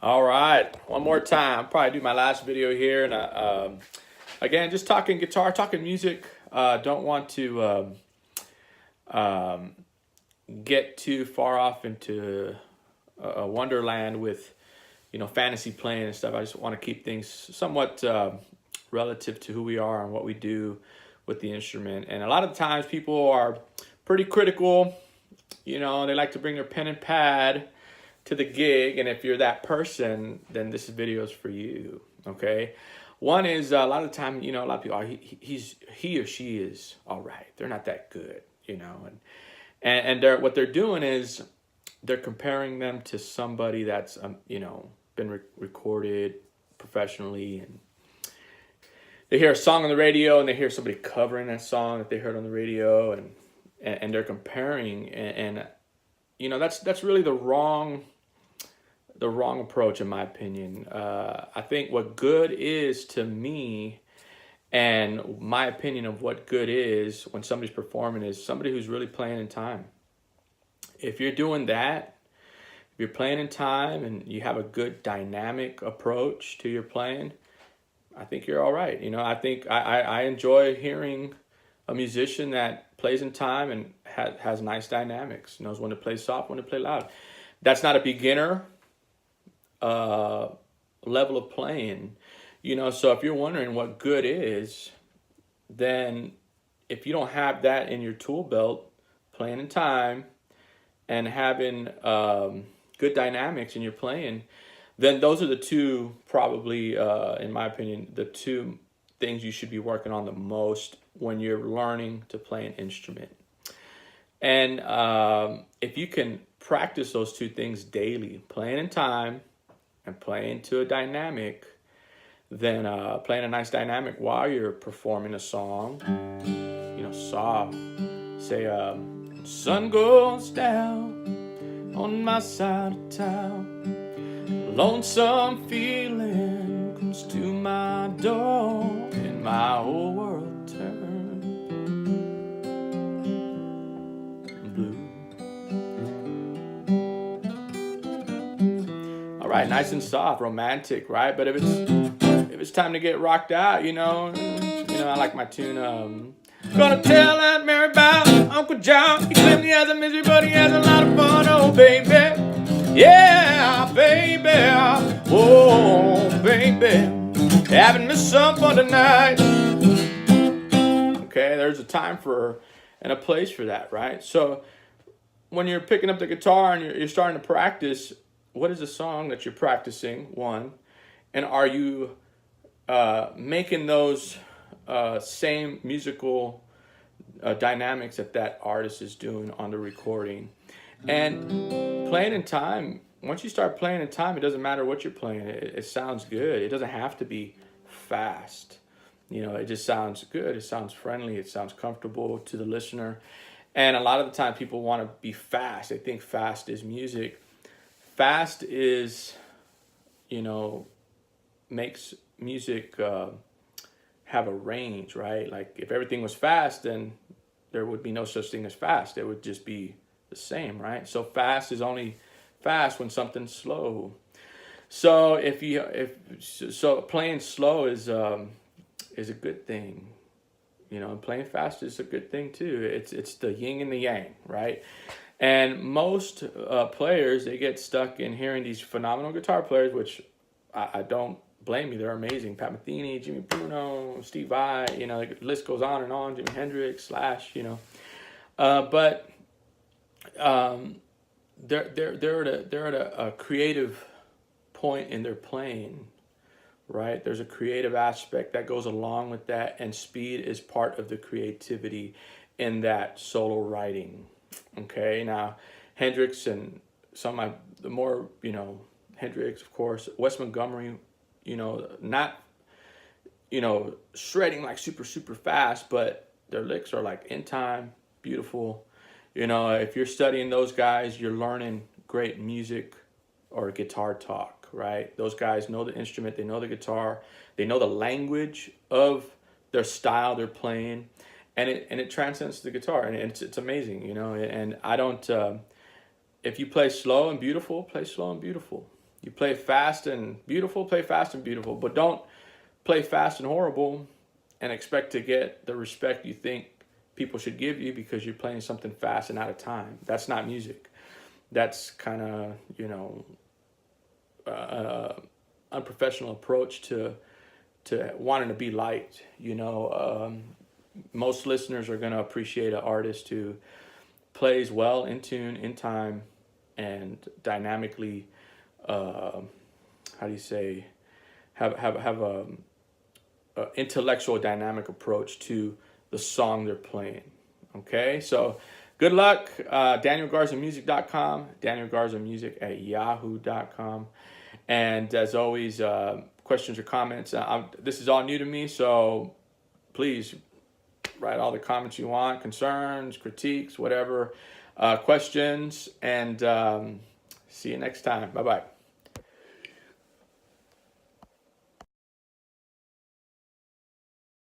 All right, one more time. Probably do my last video here, and again, just talking guitar, talking music. Don't want to um, get too far off into a wonderland with fantasy playing and stuff. I just want to keep things somewhat relative to who we are and what we do with the instrument. And a lot of times, people are pretty critical. They like to bring their pen and pad to the gig, and if you're that person, then this video is for you. Okay, one is a lot of the time, a lot of people are he or she is all right. They're not that good, and they're what they're doing is they're comparing them to somebody that's been recorded professionally, and they hear a song on the radio and they hear somebody covering that song that they heard on the radio, and they're comparing, and that's really the wrong approach, in my opinion. I think what good is to me, and my opinion of what good is when somebody's performing, is somebody who's really playing in time. If you're doing that, if you're playing in time and you have a good dynamic approach to your playing, I think you're all right. I think I enjoy hearing a musician that plays in time and has nice dynamics, knows when to play soft, when to play loud. That's not a beginner level of playing, so if you're wondering what good is, then if you don't have that in your tool belt, playing in time and having good dynamics in your playing, then those are the two, probably in my opinion, the two things you should be working on the most when you're learning to play an instrument. And if you can practice those two things daily, playing in time and playing to a dynamic, then playing a nice dynamic while you're performing a song, soft. Say, sun goes down on my side of town, lonesome feeling comes to my door, and my whole world turns blue. All right, nice and soft, romantic, right? But if it's time to get rocked out, I like my tune. Gonna tell Aunt Mary about Uncle John. He claims he has a misery, but he has a lot of fun. Oh, baby, yeah, baby, oh, baby, having me some fun tonight. Okay, there's a time for and a place for that, right? So when you're picking up the guitar and you're starting to practice, what is the song that you're practicing? One, and are you making those same musical dynamics that artist is doing on the recording? And playing in time, once you start playing in time, it doesn't matter what you're playing. It sounds good. It doesn't have to be fast. It just sounds good. It sounds friendly. It sounds comfortable to the listener. And a lot of the time people want to be fast. They think fast is music. Fast is, makes music have a range, right? Like if everything was fast, then there would be no such thing as fast. It would just be the same, right? So fast is only fast when something's slow. So so playing slow is a good thing, and playing fast is a good thing too. It's the yin and the yang, right? And most players, they get stuck in hearing these phenomenal guitar players, which I don't blame you. They're amazing. Pat Metheny, Jimmy Bruno, Steve Vai, the list goes on and on. Jimi Hendrix, Slash, but they're at a creative point in their playing, right? There's a creative aspect that goes along with that, and speed is part of the creativity in that solo writing. Okay, now Hendrix and some of the more, Hendrix, of course, Wes Montgomery, not, shredding like super, super fast, but their licks are like in time, beautiful. If you're studying those guys, you're learning great music or guitar talk, right? Those guys know the instrument, they know the guitar, they know the language of their style they're playing, and it transcends the guitar, and it's amazing, And I don't. If you play slow and beautiful, play slow and beautiful. You play fast and beautiful, play fast and beautiful, but don't play fast and horrible and expect to get the respect you think people should give you because you're playing something fast and out of time. That's not music. That's kind of, unprofessional approach to wanting to be liked. Most listeners are going to appreciate an artist who plays well in tune, in time, and dynamically. How do you say? Have a intellectual, dynamic approach to the song they're playing. Okay, so good luck. DanielGarzaMusic.com, DanielGarzaMusic@yahoo.com. And as always, questions or comments. This is all new to me, so please write all the comments you want, concerns, critiques, whatever, questions, and see you next time. Bye-bye.